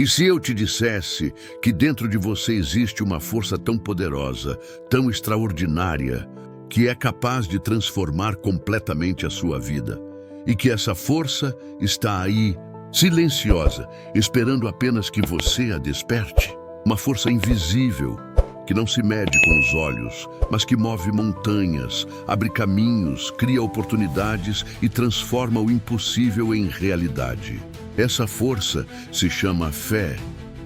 E se eu te dissesse que dentro de você existe uma força tão poderosa, tão extraordinária, que é capaz de transformar completamente a sua vida, e que essa força está aí, silenciosa, esperando apenas que você a desperte? Uma força invisível, que não se mede com os olhos, mas que move montanhas, abre caminhos, cria oportunidades e transforma o impossível em realidade. Essa força se chama fé,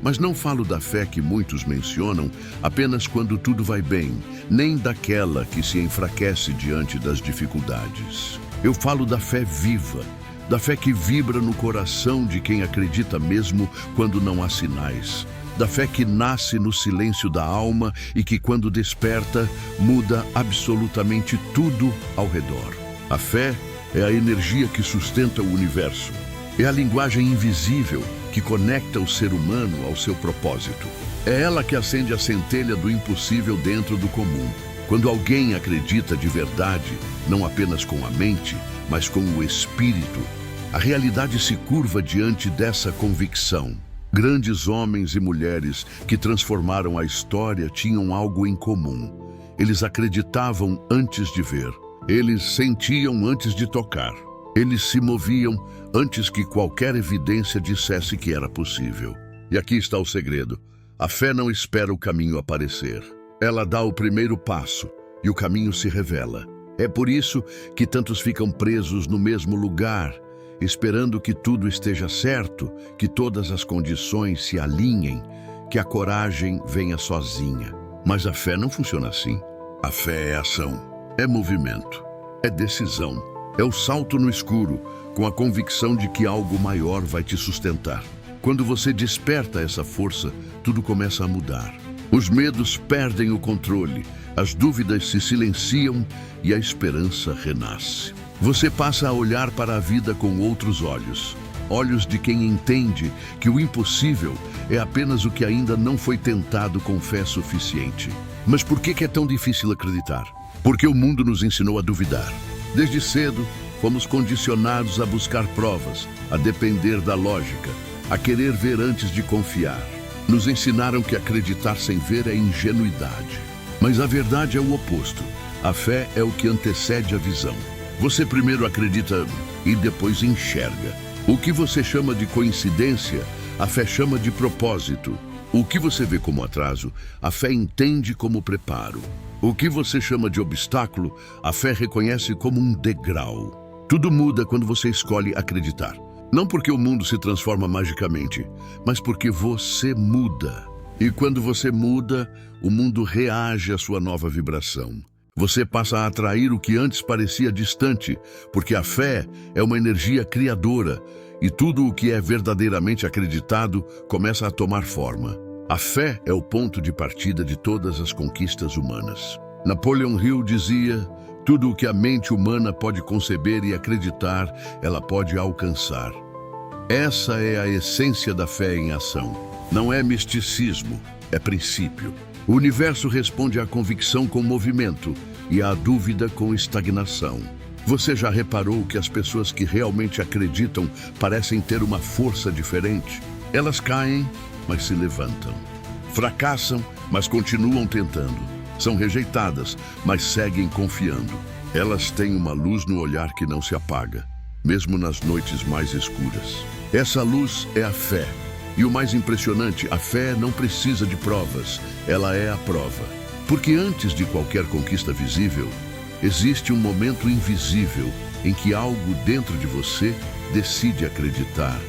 mas não falo da fé que muitos mencionam apenas quando tudo vai bem, nem daquela que se enfraquece diante das dificuldades. Eu falo da fé viva, da fé que vibra no coração de quem acredita mesmo quando não há sinais. Da fé que nasce no silêncio da alma e que, quando desperta, muda absolutamente tudo ao redor. A fé é a energia que sustenta o universo. É a linguagem invisível que conecta o ser humano ao seu propósito. É ela que acende a centelha do impossível dentro do comum. Quando alguém acredita de verdade, não apenas com a mente, mas com o espírito, a realidade se curva diante dessa convicção. Grandes homens e mulheres que transformaram a história tinham algo em comum. Eles acreditavam antes de ver. Eles sentiam antes de tocar. Eles se moviam antes que qualquer evidência dissesse que era possível. E aqui está o segredo. A fé não espera o caminho aparecer. Ela dá o primeiro passo e o caminho se revela. É por isso que tantos ficam presos no mesmo lugar, esperando que tudo esteja certo, que todas as condições se alinhem, que a coragem venha sozinha. Mas a fé não funciona assim. A fé é ação, é movimento, é decisão, é o salto no escuro, com a convicção de que algo maior vai te sustentar. Quando você desperta essa força, tudo começa a mudar. Os medos perdem o controle, as dúvidas se silenciam e a esperança renasce. Você passa a olhar para a vida com outros olhos. Olhos de quem entende que o impossível é apenas o que ainda não foi tentado com fé suficiente. Mas por que é tão difícil acreditar? Porque o mundo nos ensinou a duvidar. Desde cedo, fomos condicionados a buscar provas, a depender da lógica, a querer ver antes de confiar. Nos ensinaram que acreditar sem ver é ingenuidade. Mas a verdade é o oposto. A fé é o que antecede a visão. Você primeiro acredita e depois enxerga. O que você chama de coincidência, a fé chama de propósito. O que você vê como atraso, a fé entende como preparo. O que você chama de obstáculo, a fé reconhece como um degrau. Tudo muda quando você escolhe acreditar. Não porque o mundo se transforma magicamente, mas porque você muda. E quando você muda, o mundo reage à sua nova vibração. Você passa a atrair o que antes parecia distante, porque a fé é uma energia criadora e tudo o que é verdadeiramente acreditado começa a tomar forma. A fé é o ponto de partida de todas as conquistas humanas. Napoleon Hill dizia: tudo o que a mente humana pode conceber e acreditar, ela pode alcançar. Essa é a essência da fé em ação. Não é misticismo, é princípio. O universo responde à convicção com movimento e à dúvida com estagnação. Você já reparou que as pessoas que realmente acreditam parecem ter uma força diferente? Elas caem, mas se levantam. Fracassam, mas continuam tentando. São rejeitadas, mas seguem confiando. Elas têm uma luz no olhar que não se apaga, mesmo nas noites mais escuras. Essa luz é a fé. E o mais impressionante, a fé não precisa de provas, ela é a prova. Porque antes de qualquer conquista visível, existe um momento invisível em que algo dentro de você decide acreditar.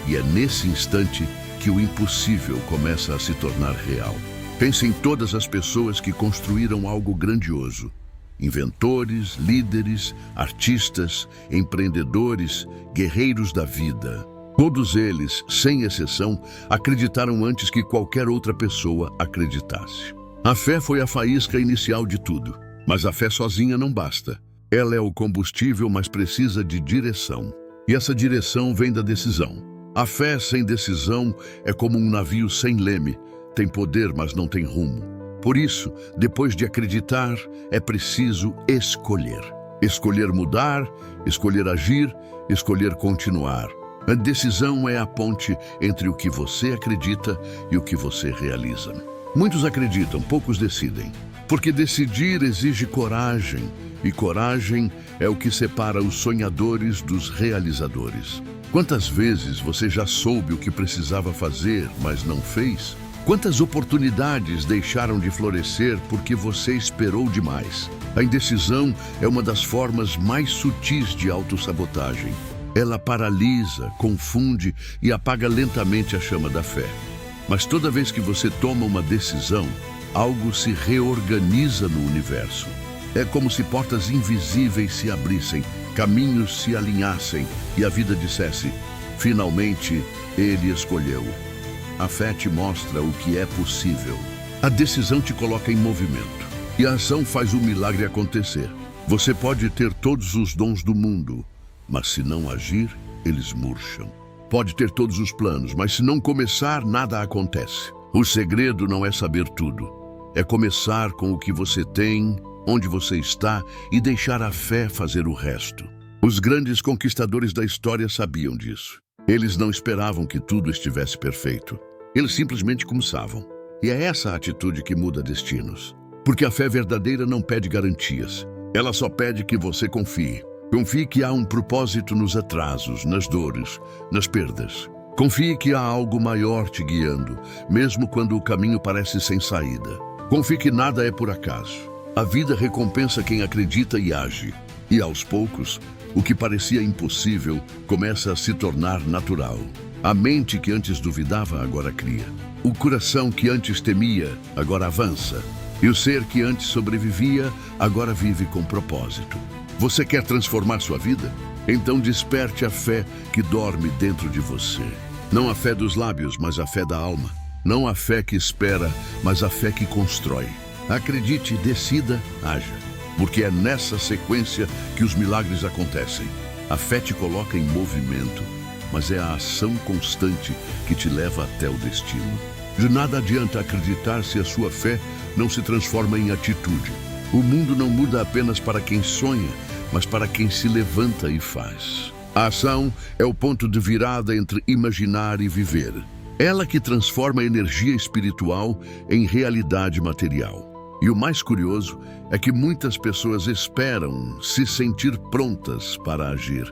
E é nesse instante que o impossível começa a se tornar real. Pense em todas as pessoas que construíram algo grandioso. Inventores, líderes, artistas, empreendedores, guerreiros da vida. Todos eles, sem exceção, acreditaram antes que qualquer outra pessoa acreditasse. A fé foi a faísca inicial de tudo, mas a fé sozinha não basta. Ela é o combustível, mas precisa de direção. E essa direção vem da decisão. A fé sem decisão é como um navio sem leme, tem poder, mas não tem rumo. Por isso, depois de acreditar, é preciso escolher. Escolher mudar, escolher agir, escolher continuar. A decisão é a ponte entre o que você acredita e o que você realiza. Muitos acreditam, poucos decidem. Porque decidir exige coragem, e coragem é o que separa os sonhadores dos realizadores. Quantas vezes você já soube o que precisava fazer, mas não fez? Quantas oportunidades deixaram de florescer porque você esperou demais? A indecisão é uma das formas mais sutis de autossabotagem. Ela paralisa, confunde e apaga lentamente a chama da fé. Mas toda vez que você toma uma decisão, algo se reorganiza no universo. É como se portas invisíveis se abrissem, caminhos se alinhassem e a vida dissesse: finalmente, ele escolheu. A fé te mostra o que é possível. A decisão te coloca em movimento e a ação faz o milagre acontecer. Você pode ter todos os dons do mundo, mas se não agir, eles murcham. Pode ter todos os planos, mas se não começar, nada acontece. O segredo não é saber tudo. É começar com o que você tem, onde você está e deixar a fé fazer o resto. Os grandes conquistadores da história sabiam disso. Eles não esperavam que tudo estivesse perfeito. Eles simplesmente começavam. E é essa atitude que muda destinos. Porque a fé verdadeira não pede garantias. Ela só pede que você confie. Confie que há um propósito nos atrasos, nas dores, nas perdas. Confie que há algo maior te guiando, mesmo quando o caminho parece sem saída. Confie que nada é por acaso. A vida recompensa quem acredita e age. E aos poucos, o que parecia impossível começa a se tornar natural. A mente que antes duvidava agora cria. O coração que antes temia agora avança. E o ser que antes sobrevivia agora vive com propósito. Você quer transformar sua vida? Então desperte a fé que dorme dentro de você. Não a fé dos lábios, mas a fé da alma. Não a fé que espera, mas a fé que constrói. Acredite, decida, haja. Porque é nessa sequência que os milagres acontecem. A fé te coloca em movimento, mas é a ação constante que te leva até o destino. De nada adianta acreditar se a sua fé não se transforma em atitude. O mundo não muda apenas para quem sonha, mas para quem se levanta e faz. A ação é o ponto de virada entre imaginar e viver. Ela que transforma a energia espiritual em realidade material. E o mais curioso é que muitas pessoas esperam se sentir prontas para agir.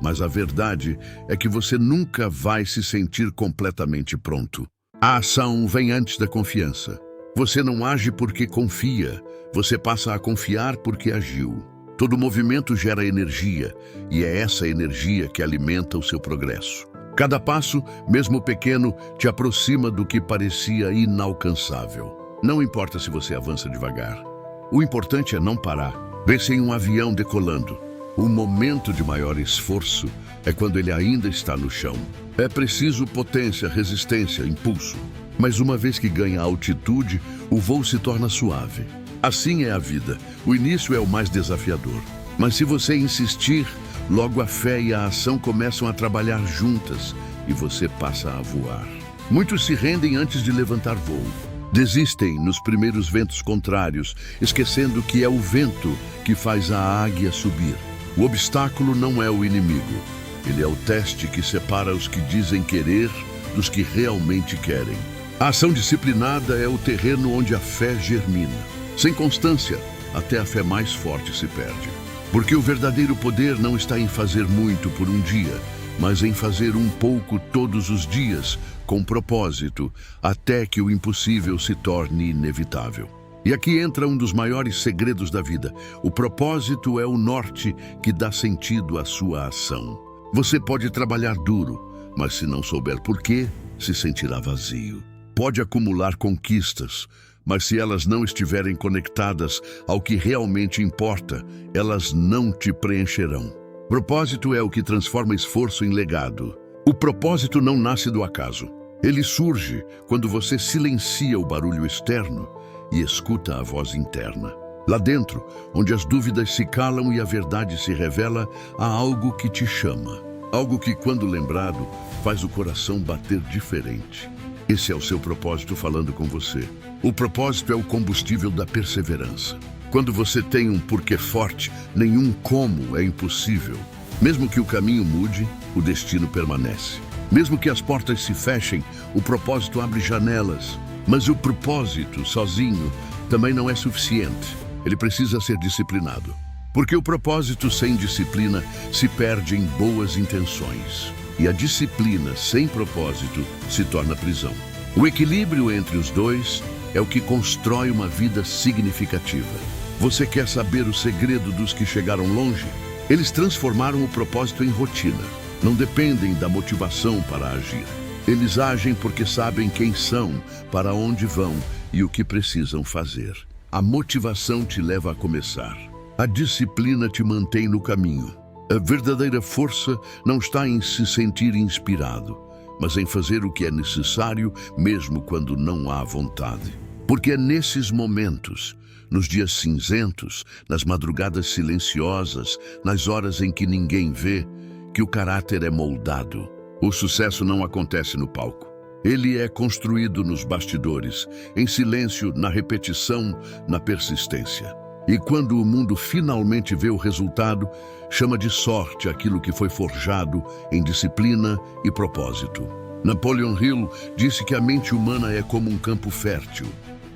Mas a verdade é que você nunca vai se sentir completamente pronto. A ação vem antes da confiança. Você não age porque confia, você passa a confiar porque agiu. Todo movimento gera energia, e é essa energia que alimenta o seu progresso. Cada passo, mesmo pequeno, te aproxima do que parecia inalcançável. Não importa se você avança devagar. O importante é não parar. Pense em um avião decolando. O momento de maior esforço é quando ele ainda está no chão. É preciso potência, resistência, impulso. Mas uma vez que ganha altitude, o voo se torna suave. Assim é a vida. O início é o mais desafiador. Mas se você insistir, logo a fé e a ação começam a trabalhar juntas e você passa a voar. Muitos se rendem antes de levantar voo. Desistem nos primeiros ventos contrários, esquecendo que é o vento que faz a águia subir. O obstáculo não é o inimigo. Ele é o teste que separa os que dizem querer dos que realmente querem. A ação disciplinada é o terreno onde a fé germina. Sem constância, até a fé mais forte se perde. Porque o verdadeiro poder não está em fazer muito por um dia, mas em fazer um pouco todos os dias, com propósito, até que o impossível se torne inevitável. E aqui entra um dos maiores segredos da vida. O propósito é o norte que dá sentido à sua ação. Você pode trabalhar duro, mas se não souber por quê, se sentirá vazio. Pode acumular conquistas, mas se elas não estiverem conectadas ao que realmente importa, elas não te preencherão. Propósito é o que transforma esforço em legado. O propósito não nasce do acaso. Ele surge quando você silencia o barulho externo e escuta a voz interna. Lá dentro, onde as dúvidas se calam e a verdade se revela, há algo que te chama. Algo que, quando lembrado, faz o coração bater diferente. Esse é o seu propósito falando com você. O propósito é o combustível da perseverança. Quando você tem um porquê forte, nenhum como é impossível. Mesmo que o caminho mude, o destino permanece. Mesmo que as portas se fechem, o propósito abre janelas. Mas o propósito, sozinho, também não é suficiente. Ele precisa ser disciplinado. Porque o propósito sem disciplina se perde em boas intenções. E a disciplina sem propósito se torna prisão. O equilíbrio entre os dois é o que constrói uma vida significativa. Você quer saber o segredo dos que chegaram longe? Eles transformaram o propósito em rotina. Não dependem da motivação para agir. Eles agem porque sabem quem são, para onde vão e o que precisam fazer. A motivação te leva a começar. A disciplina te mantém no caminho. A verdadeira força não está em se sentir inspirado, mas em fazer o que é necessário, mesmo quando não há vontade. Porque é nesses momentos, nos dias cinzentos, nas madrugadas silenciosas, nas horas em que ninguém vê, que o caráter é moldado. O sucesso não acontece no palco. Ele é construído nos bastidores, em silêncio, na repetição, na persistência. E quando o mundo finalmente vê o resultado, chama de sorte aquilo que foi forjado em disciplina e propósito. Napoleon Hill disse que a mente humana é como um campo fértil.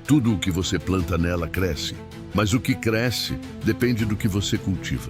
Tudo o que você planta nela cresce, mas o que cresce depende do que você cultiva.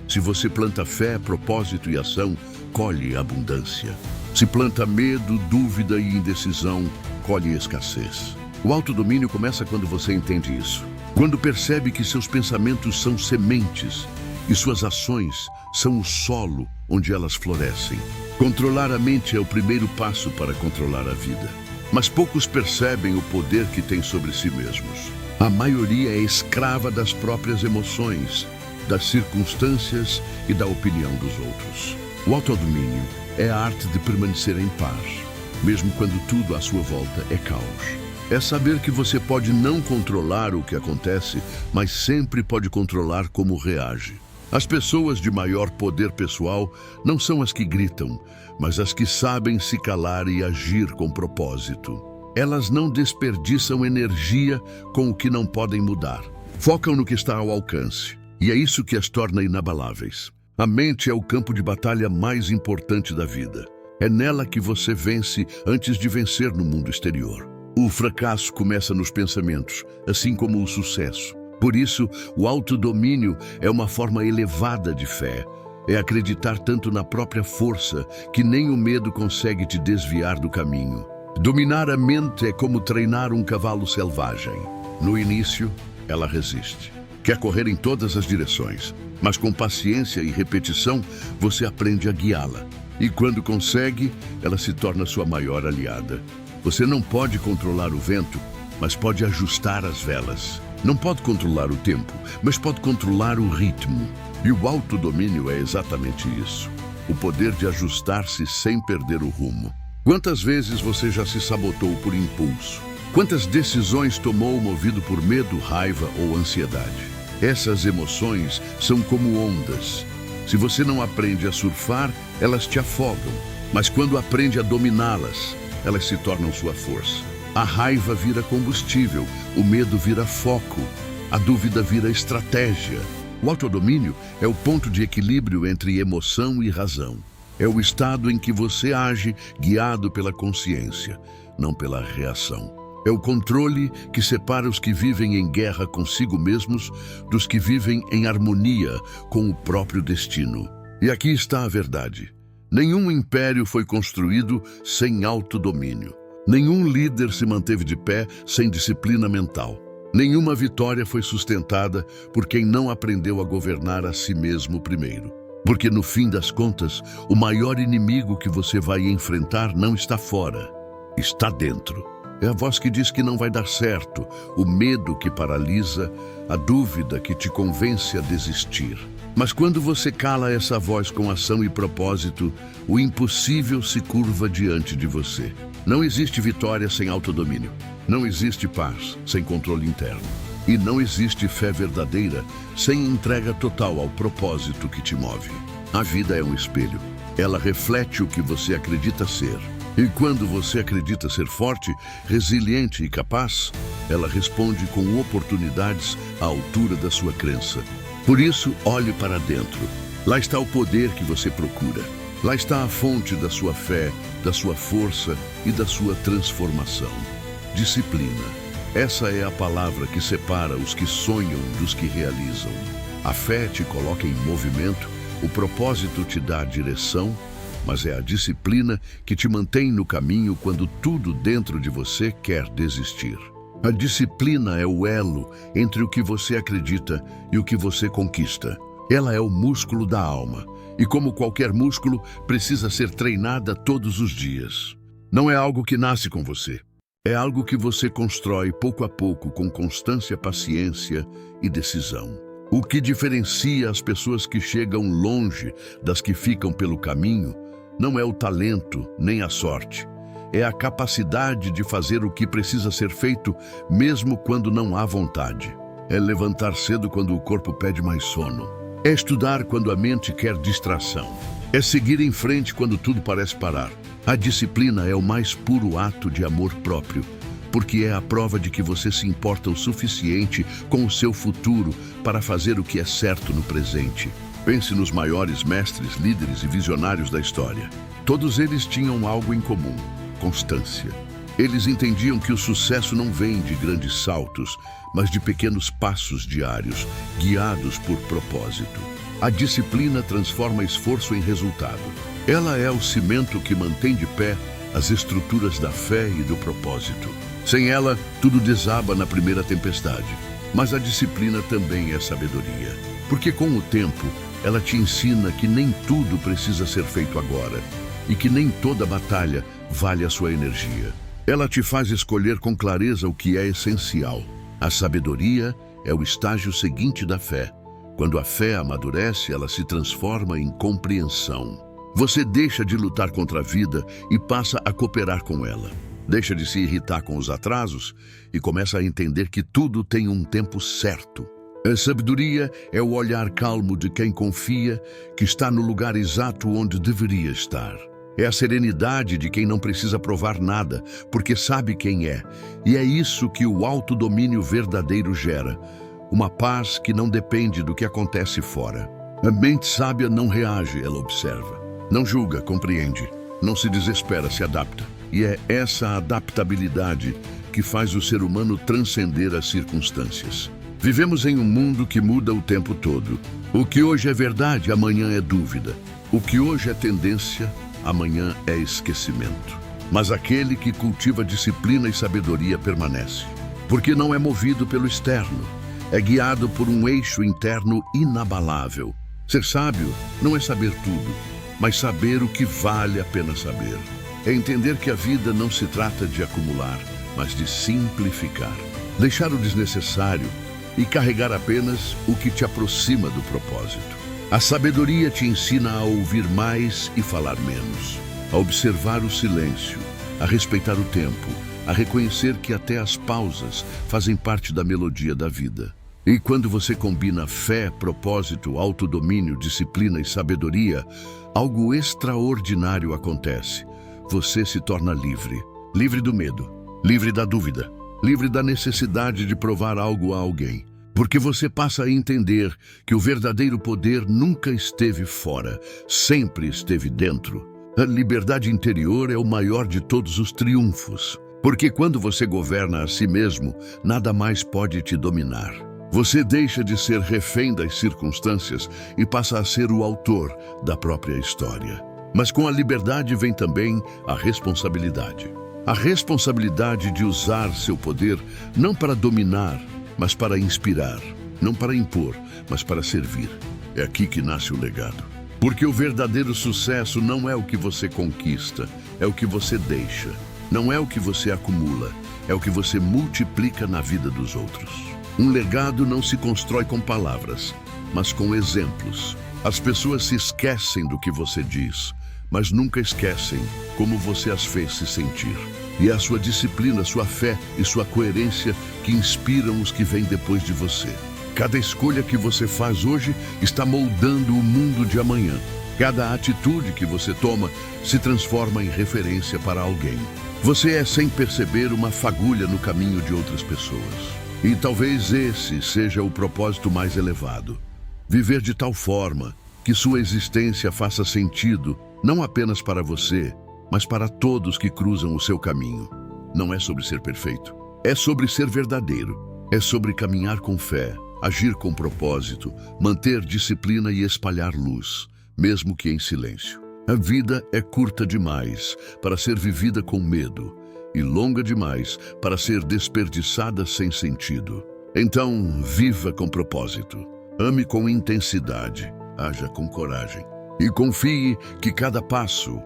Se você planta fé, propósito e ação, colhe abundância. Se planta medo, dúvida e indecisão, colhe escassez. O autodomínio começa quando você entende isso. Quando percebe que seus pensamentos são sementes e suas ações são o solo onde elas florescem. Controlar a mente é o primeiro passo para controlar a vida. Mas poucos percebem o poder que tem sobre si mesmos. A maioria é escrava das próprias emoções, das circunstâncias e da opinião dos outros. O autodomínio é a arte de permanecer em paz, mesmo quando tudo à sua volta é caos. É saber que você pode não controlar o que acontece, mas sempre pode controlar como reage. As pessoas de maior poder pessoal não são as que gritam, mas as que sabem se calar e agir com propósito. Elas não desperdiçam energia com o que não podem mudar. Focam no que está ao alcance. E é isso que as torna inabaláveis. A mente é o campo de batalha mais importante da vida. É nela que você vence antes de vencer no mundo exterior. O fracasso começa nos pensamentos, assim como o sucesso. Por isso, o autodomínio é uma forma elevada de fé. É acreditar tanto na própria força que nem o medo consegue te desviar do caminho. Dominar a mente é como treinar um cavalo selvagem. No início, ela resiste. Quer correr em todas as direções, mas com paciência e repetição, você aprende a guiá-la. E quando consegue, ela se torna sua maior aliada. Você não pode controlar o vento, mas pode ajustar as velas. Não pode controlar o tempo, mas pode controlar o ritmo. E o autodomínio é exatamente isso. O poder de ajustar-se sem perder o rumo. Quantas vezes você já se sabotou por impulso? Quantas decisões tomou movido por medo, raiva ou ansiedade? Essas emoções são como ondas. Se você não aprende a surfar, elas te afogam. Mas quando aprende a dominá-las, elas se tornam sua força. A raiva vira combustível, o medo vira foco, a dúvida vira estratégia. O autodomínio é o ponto de equilíbrio entre emoção e razão. É o estado em que você age guiado pela consciência, não pela reação. É o controle que separa os que vivem em guerra consigo mesmos dos que vivem em harmonia com o próprio destino. E aqui está a verdade. Nenhum império foi construído sem autodomínio. Nenhum líder se manteve de pé sem disciplina mental. Nenhuma vitória foi sustentada por quem não aprendeu a governar a si mesmo primeiro. Porque no fim das contas, o maior inimigo que você vai enfrentar não está fora, está dentro. É a voz que diz que não vai dar certo, o medo que paralisa, a dúvida que te convence a desistir. Mas quando você cala essa voz com ação e propósito, o impossível se curva diante de você. Não existe vitória sem autodomínio. Não existe paz sem controle interno. E não existe fé verdadeira sem entrega total ao propósito que te move. A vida é um espelho. Ela reflete o que você acredita ser. E quando você acredita ser forte, resiliente e capaz, ela responde com oportunidades à altura da sua crença. Por isso, olhe para dentro. Lá está o poder que você procura. Lá está a fonte da sua fé, da sua força e da sua transformação. Disciplina. Essa é a palavra que separa os que sonham dos que realizam. A fé te coloca em movimento, o propósito te dá a direção, mas é a disciplina que te mantém no caminho quando tudo dentro de você quer desistir. A disciplina é o elo entre o que você acredita e o que você conquista. Ela é o músculo da alma e, como qualquer músculo, precisa ser treinada todos os dias. Não é algo que nasce com você. É algo que você constrói pouco a pouco com constância, paciência e decisão. O que diferencia as pessoas que chegam longe das que ficam pelo caminho não é o talento nem a sorte. É a capacidade de fazer o que precisa ser feito mesmo quando não há vontade. É levantar cedo quando o corpo pede mais sono. É estudar quando a mente quer distração. É seguir em frente quando tudo parece parar. A disciplina é o mais puro ato de amor próprio, porque é a prova de que você se importa o suficiente com o seu futuro para fazer o que é certo no presente. Pense nos maiores mestres, líderes e visionários da história. Todos eles tinham algo em comum: constância. Eles entendiam que o sucesso não vem de grandes saltos, mas de pequenos passos diários, guiados por propósito. A disciplina transforma esforço em resultado. Ela é o cimento que mantém de pé as estruturas da fé e do propósito. Sem ela, tudo desaba na primeira tempestade. Mas a disciplina também é sabedoria, porque com o tempo, ela te ensina que nem tudo precisa ser feito agora e que nem toda batalha vale a sua energia. Ela te faz escolher com clareza o que é essencial. A sabedoria é o estágio seguinte da fé. Quando a fé amadurece, ela se transforma em compreensão. Você deixa de lutar contra a vida e passa a cooperar com ela. Deixa de se irritar com os atrasos e começa a entender que tudo tem um tempo certo. A sabedoria é o olhar calmo de quem confia que está no lugar exato onde deveria estar. É a serenidade de quem não precisa provar nada, porque sabe quem é. E é isso que o autodomínio verdadeiro gera. Uma paz que não depende do que acontece fora. A mente sábia não reage, ela observa. Não julga, compreende. Não se desespera, se adapta. E é essa adaptabilidade que faz o ser humano transcender as circunstâncias. Vivemos em um mundo que muda o tempo todo. O que hoje é verdade, amanhã é dúvida. O que hoje é tendência, amanhã é esquecimento. Mas aquele que cultiva disciplina e sabedoria permanece. Porque não é movido pelo externo. É guiado por um eixo interno inabalável. Ser sábio não é saber tudo, mas saber o que vale a pena saber. É entender que a vida não se trata de acumular, mas de simplificar. Deixar o desnecessário e carregar apenas o que te aproxima do propósito. A sabedoria te ensina a ouvir mais e falar menos, a observar o silêncio, a respeitar o tempo, a reconhecer que até as pausas fazem parte da melodia da vida. E quando você combina fé, propósito, autodomínio, disciplina e sabedoria, algo extraordinário acontece. Você se torna livre. Livre do medo, livre da dúvida, livre da necessidade de provar algo a alguém. Porque você passa a entender que o verdadeiro poder nunca esteve fora, sempre esteve dentro. A liberdade interior é o maior de todos os triunfos. Porque quando você governa a si mesmo, nada mais pode te dominar. Você deixa de ser refém das circunstâncias e passa a ser o autor da própria história. Mas com a liberdade vem também a responsabilidade. A responsabilidade de usar seu poder não para dominar, mas para inspirar. Não para impor, mas para servir. É aqui que nasce o legado. Porque o verdadeiro sucesso não é o que você conquista, é o que você deixa. Não é o que você acumula, é o que você multiplica na vida dos outros. Um legado não se constrói com palavras, mas com exemplos. As pessoas se esquecem do que você diz, mas nunca esquecem como você as fez se sentir. E é a sua disciplina, sua fé e sua coerência que inspiram os que vêm depois de você. Cada escolha que você faz hoje está moldando o mundo de amanhã. Cada atitude que você toma se transforma em referência para alguém. Você é, sem perceber, uma fagulha no caminho de outras pessoas. E talvez esse seja o propósito mais elevado. Viver de tal forma Que sua existência faça sentido, não apenas para você, mas para todos que cruzam o seu caminho. Não é sobre ser perfeito, é sobre ser verdadeiro. É sobre caminhar com fé, agir com propósito, manter disciplina e espalhar luz, mesmo que em silêncio. A vida é curta demais para ser vivida com medo e longa demais para ser desperdiçada sem sentido. Então, viva com propósito, ame com intensidade, haja com coragem e confie que cada passo,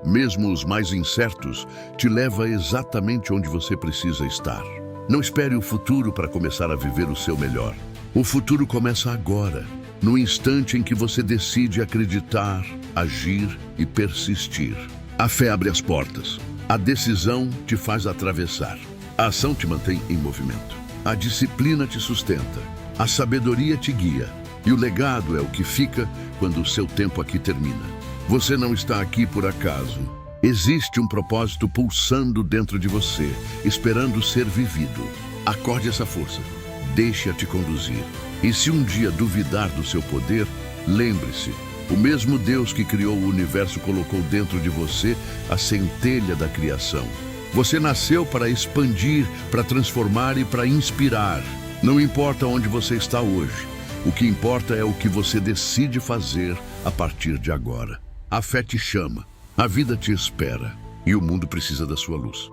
mesmo os mais incertos, te leva exatamente onde você precisa estar. Não espere o futuro para começar a viver o seu melhor. O futuro começa agora, no instante em que você decide acreditar, agir e persistir. A fé abre as portas. A decisão te faz atravessar. A ação te mantém em movimento. A disciplina te sustenta. A sabedoria te guia. E o legado é o que fica quando o seu tempo aqui termina. Você não está aqui por acaso. Existe um propósito pulsando dentro de você, esperando ser vivido. Acorde essa força, deixe-a te conduzir. E se um dia duvidar do seu poder, lembre-se, o mesmo Deus que criou o universo colocou dentro de você a centelha da criação. Você nasceu para expandir, para transformar e para inspirar. Não importa onde você está hoje, o que importa é o que você decide fazer a partir de agora. A fé te chama. A vida te espera e o mundo precisa da sua luz.